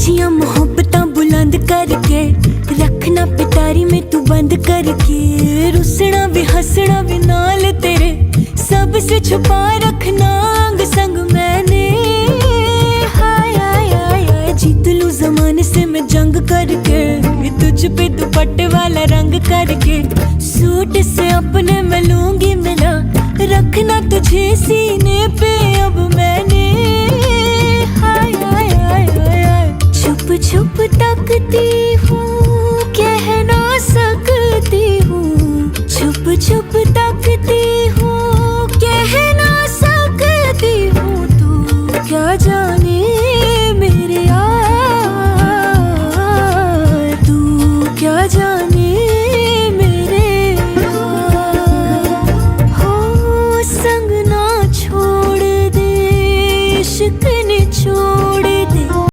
ऊंचियां मोहब्बतां बुलंद करके रखना पिटारी में तू बंद करके, रुसना भी हंसना भी नाल तेरे, सबसे छुपा रखना अंग संग मैंने। हाय हाय हाय हाय जीत लूं ज़माने से मैं जंग करके, तुझ पे दुपट्टे वाला रंग करके, सूट से अपने मैं लूंगी मिला, रखना तुझे सीने पे अब मैंने। हाय हाय हाय हाय छुप छुप तकती